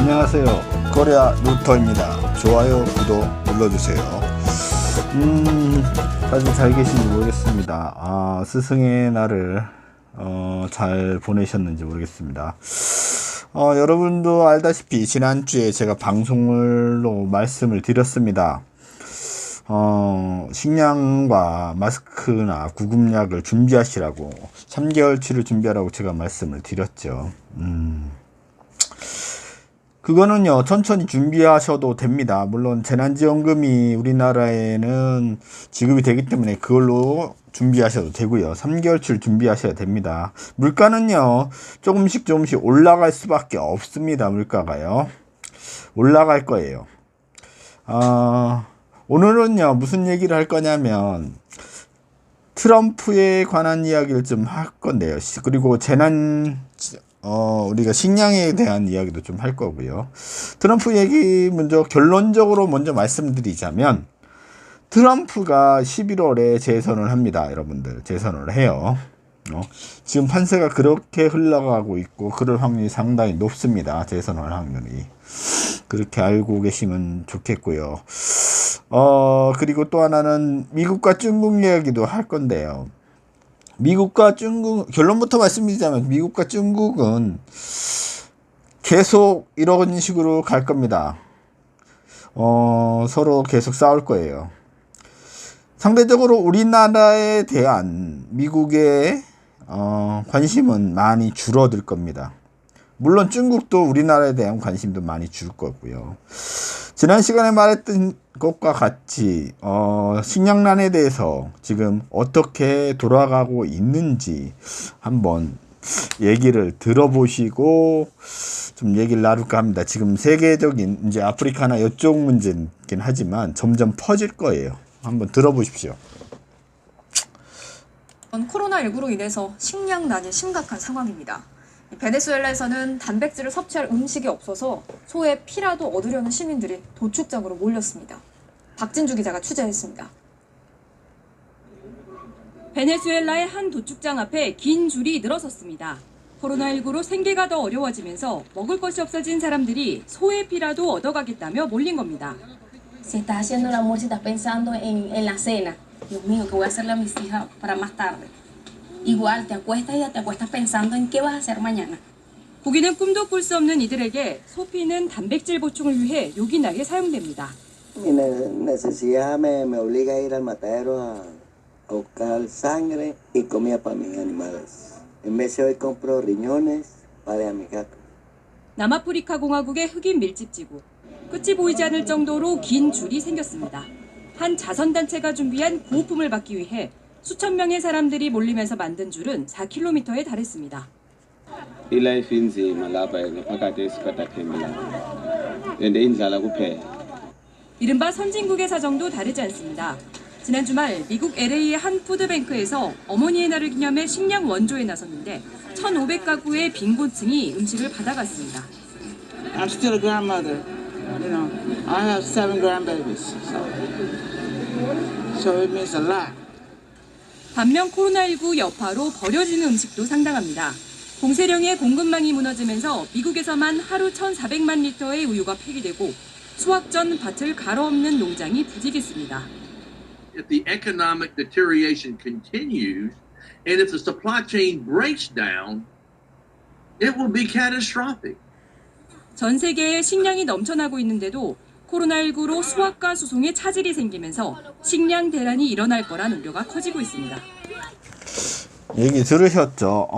안녕하세요. 코리아 루터입니다. 좋아요, 구독 눌러주세요. 다들 잘 계신지 모르겠습니다. 스승의 날을 잘 보내셨는지 모르겠습니다. 여러분도 알다시피 지난주에 제가 방송으로 말씀을 드렸습니다. 식량과 마스크나 구급약을 준비하시라고, 3개월치를 준비하라고 제가 말씀을 드렸죠. 그거는요, 천천히 준비하셔도 됩니다. 물론 재난지원금이 우리나라에는 지급이 되기 때문에 그걸로 준비하셔도 되고요. 3개월치를 준비하셔야 됩니다. 물가는요, 조금씩 올라갈 수밖에 없습니다. 물가가요. 올라갈 거예요. 오늘은요, 무슨 얘기를 할 거냐면 트럼프에 관한 이야기를 좀 할 건데요. 그리고 우리가 식량에 대한 이야기도 좀 할 거고요. 트럼프 얘기 결론적으로 먼저 말씀드리자면, 트럼프가 11월에 재선을 합니다. 여러분들, 재선을 해요. 지금 판세가 그렇게 흘러가고 있고, 그럴 확률이 상당히 높습니다. 재선할 확률이. 그렇게 알고 계시면 좋겠고요. 그리고 또 하나는 미국과 중국 이야기도 할 건데요. 미국과 중국, 결론부터 말씀드리자면 미국과 중국은 계속 이런 식으로 갈 겁니다. 서로 계속 싸울 거예요. 상대적으로 우리나라에 대한 미국의 관심은 많이 줄어들 겁니다. 물론 중국도 우리나라에 대한 관심도 많이 줄 거고요. 지난 시간에 말했던 것과 같이 식량난에 대해서 지금 어떻게 돌아가고 있는지 한번 얘기를 들어보시고 좀 얘기를 나눌까 합니다. 지금 세계적인 이제 아프리카나 이쪽 문제긴 하지만 점점 퍼질 거예요. 한번 들어보십시오. 코로나19로 인해서 식량난이 심각한 상황입니다. 베네수엘라에서는 단백질을 섭취할 음식이 없어서 소의 피라도 얻으려는 시민들이 도축장으로 몰렸습니다. 박진주 기자가 취재했습니다. 베네수엘라의 한 도축장 앞에 긴 줄이 늘어섰습니다. 코로나19로 생계가 더 어려워지면서 먹을 것이 없어진 사람들이 소의 피라도 얻어가겠다며 몰린 겁니다. Si estás haciendo el almuerzo y estás pensando en la cena, Dios mío, ¿qué voy a hacerle a mis hijas para más tarde? Igual te acuestas y te acuestas pensando en qué vas a hacer mañana. 고기는 꿈도 꿀 수 없는 이들에게 소피는 단백질 보충을 위해 요긴하게 사용됩니다. Mi necesidad me obliga a ir al matadero a buscar sangre y comida para mis animales. En vez de hoy compro riñones para mis gatos. 남아프리카 공화국의 흑인 밀집지구. 끝이 보이지 않을 정도로 긴 줄이 생겼습니다. 한 자선단체가 준비한 구호품을 받기 위해 수천 명의 사람들이 몰리면서 만든 줄은 4km에 달했습니다. 이른바 선진국의 사정도 다르지 않습니다. 지난 주말 미국 LA의 한 푸드뱅크에서 어머니의 날을 기념해 식량 원조에 나섰는데 1,500가구의 빈곤층이 음식을 받아갔습니다. I'm still a grandmother. You know, I have 7 grandbabies, so it means a lot. 반면 코로나19 여파로 버려지는 음식도 상당합니다. 공세령의 공급망이 무너지면서 미국에서만 하루 1,400만 리터의 우유가 폐기되고 수확 전 밭을 갈아엎는 농장이 부지기습니다. If the economic deterioration continues and if the supply chain breaks down, it will be catastrophic. 전 세계에 식량이 넘쳐나고 있는데도 코로나19로 수확과 수송에 차질이 생기면서 식량 대란이 일어날 거란 우려가 커지고 있습니다. 얘기 들으셨죠?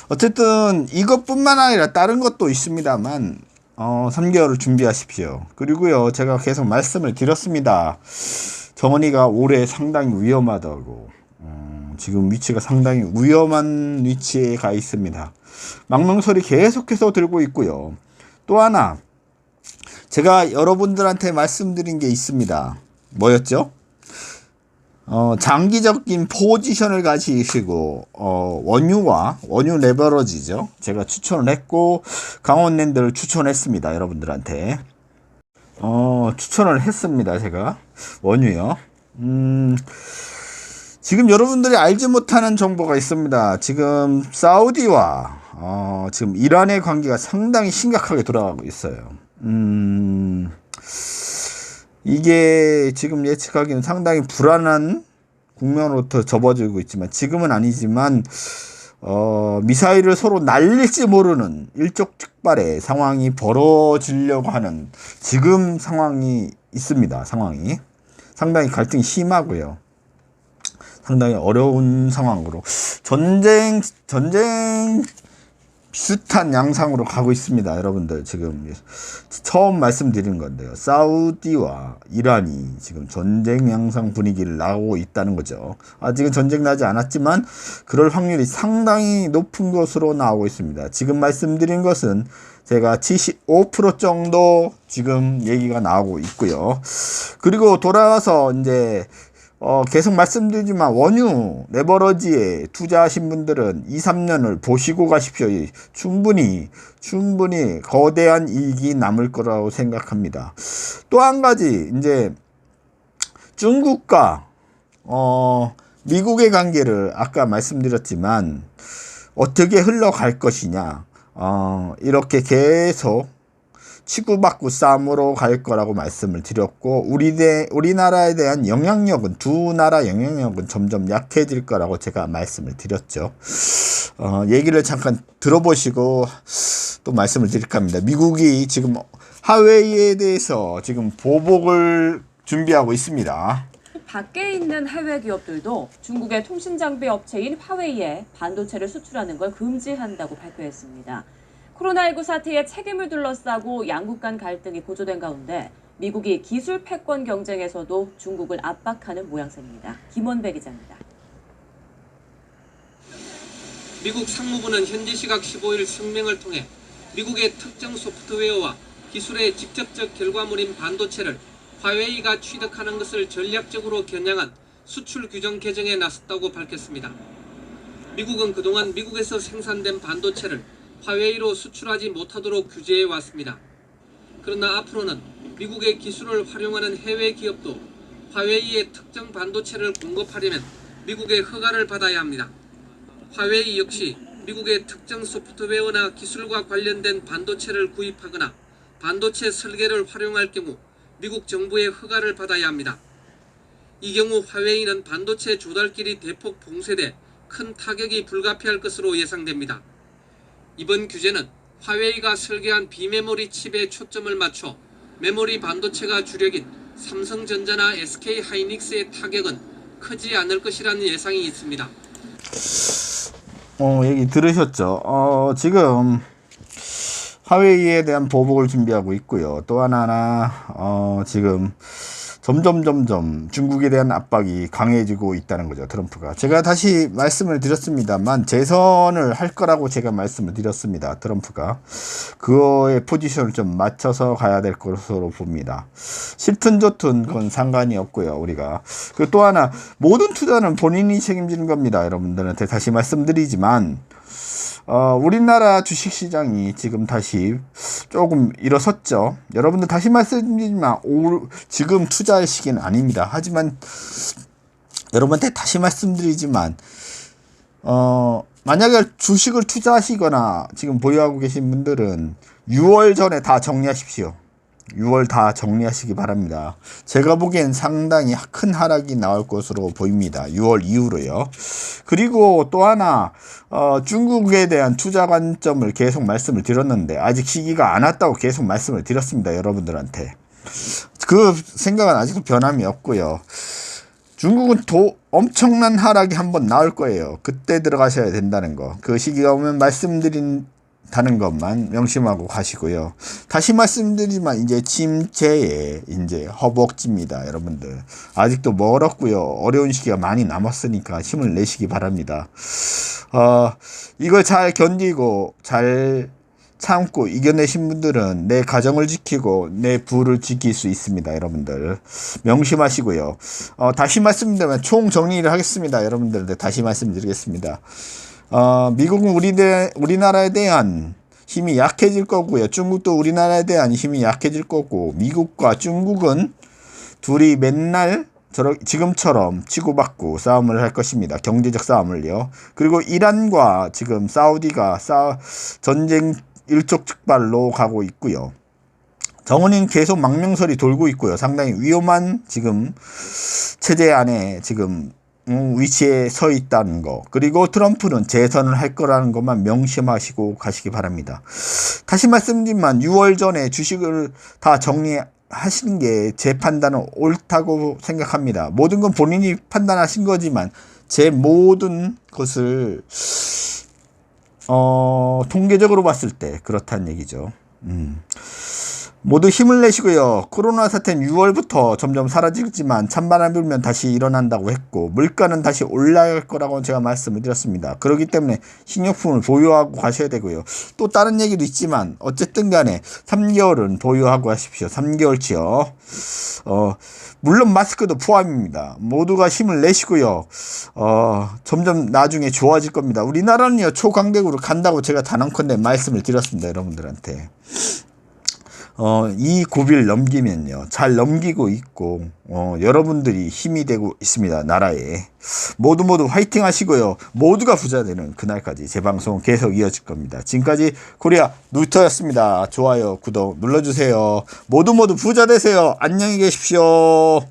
어쨌든 이것뿐만 아니라 다른 것도 있습니다만 3개월을 준비하십시오. 그리고요, 제가 계속 말씀을 드렸습니다. 정원이가 올해 상당히 위험하다고. 지금 위치가 상당히 위험한 위치에 가 있습니다. 망명설이 계속해서 들고 있고요. 또 하나 제가 여러분들한테 말씀드린 게 있습니다. 뭐였죠? 장기적인 포지션을 가지시고 원유 레버러지죠. 제가 추천을 했고 강원랜드를 추천했습니다. 여러분들한테 추천을 했습니다. 제가 원유요. 지금 여러분들이 알지 못하는 정보가 있습니다. 지금 사우디와 지금 이란의 관계가 상당히 심각하게 돌아가고 있어요. 이게 지금 예측하기는 상당히 불안한 국면으로부터 접어들고 있지만, 지금은 아니지만 미사일을 서로 날릴지 모르는 일촉즉발의 상황이 벌어지려고 하는 지금 상황이 있습니다. 상황이 상당히 갈등이 심하고요. 상당히 어려운 상황으로 전쟁 비슷한 양상으로 가고 있습니다. 여러분들 지금 처음 말씀드린 건데요. 사우디와 이란이 지금 전쟁 양상 분위기를 나오고 있다는 거죠. 아직은 전쟁 나지 않았지만 그럴 확률이 상당히 높은 것으로 나오고 있습니다. 지금 말씀드린 것은 제가 75% 정도 지금 얘기가 나오고 있고요. 그리고 돌아와서 이제 계속 말씀드리지만 원유 레버러지에 투자하신 분들은 2, 3년을 보시고 가십시오. 충분히 거대한 이익이 남을 거라고 생각합니다. 또 한 가지, 이제 중국과 미국의 관계를 아까 말씀드렸지만 어떻게 흘러갈 것이냐, 이렇게 계속 치고받고 싸움으로 갈 거라고 말씀을 드렸고, 우리나라에 대한 영향력은, 두 나라 영향력은 점점 약해질 거라고 제가 말씀을 드렸죠. 얘기를 잠깐 들어보시고 또 말씀을 드릴까 합니다. 미국이 지금 하웨이에 대해서 지금 보복을 준비하고 있습니다. 밖에 있는 해외 기업들도 중국의 통신 장비 업체인 화웨이에 반도체를 수출하는 걸 금지한다고 발표했습니다. 코로나19 사태의 책임을 둘러싸고 양국 간 갈등이 고조된 가운데 미국이 기술 패권 경쟁에서도 중국을 압박하는 모양새입니다. 김원배 기자입니다. 미국 상무부는 현지 시각 15일声明을 통해 미국의 특정 소프트웨어와 기술의 직접적 결과물인 반도체를 화웨이가 취득하는 것을 전략적으로 겨냥한 수출 규정 개정에 나섰다고 밝혔습니다. 미국은 그동안 미국에서 생산된 반도체를 화웨이로 수출하지 못하도록 규제해 왔습니다. 그러나 앞으로는 미국의 기술을 활용하는 해외 기업도 화웨이의 특정 반도체를 공급하려면 미국의 허가를 받아야 합니다. 화웨이 역시 미국의 특정 소프트웨어나 기술과 관련된 반도체를 구입하거나 반도체 설계를 활용할 경우 미국 정부의 허가를 받아야 합니다. 이 경우 화웨이는 반도체 조달길이 대폭 봉쇄돼 큰 타격이 불가피할 것으로 예상됩니다. 이번 규제는 화웨이가 설계한 비메모리 칩에 초점을 맞춰 메모리 반도체가 주력인 삼성전자나 SK하이닉스의 타격은 크지 않을 것이라는 예상이 있습니다. 얘기 들으셨죠? 지금 화웨이에 대한 보복을 준비하고 있고요. 또 하나 지금 점점 중국에 대한 압박이 강해지고 있다는 거죠. 트럼프가. 제가 다시 말씀을 드렸습니다만 재선을 할 거라고 제가 말씀을 드렸습니다. 트럼프가. 그거의 포지션을 좀 맞춰서 가야 될 것으로 봅니다. 싫든 좋든 그건 상관이 없고요. 우리가. 그리고 또 하나, 모든 투자는 본인이 책임지는 겁니다. 여러분들한테 다시 말씀드리지만 우리나라 주식시장이 지금 다시 조금 일어섰죠. 여러분들 다시 말씀드리지만 지금 투자할 시기는 아닙니다. 하지만 여러분한테 다시 말씀드리지만 만약에 주식을 투자하시거나 지금 보유하고 계신 분들은 6월 전에 다 정리하십시오. 6월 다 정리하시기 바랍니다. 제가 보기엔 상당히 큰 하락이 나올 것으로 보입니다. 6월 이후로요. 그리고 또 하나 중국에 대한 투자 관점을 계속 말씀을 드렸는데 아직 시기가 안 왔다고 계속 말씀을 드렸습니다. 여러분들한테. 그 생각은 아직도 변함이 없고요. 중국은 엄청난 하락이 한번 나올 거예요. 그때 들어가셔야 된다는 거. 그 시기가 오면 말씀드린다는 것만 명심하고 가시고요. 다시 말씀드리지만 이제 침체의 이제 허벅지입니다. 여러분들. 아직도 멀었고요. 어려운 시기가 많이 남았으니까 힘을 내시기 바랍니다. 이걸 잘 견디고 잘 참고 이겨내신 분들은 내 가정을 지키고 내 부를 지킬 수 있습니다. 여러분들 명심하시고요. 다시 말씀드리면 총정리를 하겠습니다. 여러분들 다시 말씀드리겠습니다. 미국은 우리나라에 대한 힘이 약해질 거고요. 중국도 우리나라에 대한 힘이 약해질 거고, 미국과 중국은 둘이 맨날 지금처럼 치고받고 싸움을 할 것입니다. 경제적 싸움을요. 그리고 이란과 지금 사우디가 전쟁 일촉즉발로 가고 있고요. 정은이는 계속 망명설이 돌고 있고요. 상당히 위험한 지금 체제 안에 지금 위치에 서 있다는 거. 그리고 트럼프는 재선을 할 거라는 것만 명심하시고 가시기 바랍니다. 다시 말씀드리지만 6월 전에 주식을 다 정리하시는 게 제 판단은 옳다고 생각합니다. 모든 건 본인이 판단하신 거지만 제 모든 것을 통계적으로 봤을 때 그렇다는 얘기죠. 모두 힘을 내시고요. 코로나 사태는 6월부터 점점 사라지지만 찬바람 불면 다시 일어난다고 했고 물가는 다시 올라갈 거라고 제가 말씀을 드렸습니다. 그렇기 때문에 식료품을 보유하고 가셔야 되고요. 또 다른 얘기도 있지만 어쨌든 간에 3개월은 보유하고 하십시오. 3개월치요. 물론 마스크도 포함입니다. 모두가 힘을 내시고요. 점점 나중에 좋아질 겁니다. 우리나라는요 초강대국으로 간다고 제가 단언컨대 말씀을 드렸습니다. 여러분들한테. 이 고비를 넘기면요 잘 넘기고 있고 여러분들이 힘이 되고 있습니다. 나라에 모두 화이팅 하시고요. 모두가 부자 되는 그날까지 제 방송은 계속 이어질 겁니다. 지금까지 코리아 누이터였습니다. 좋아요 구독 눌러주세요. 모두 부자 되세요. 안녕히 계십시오.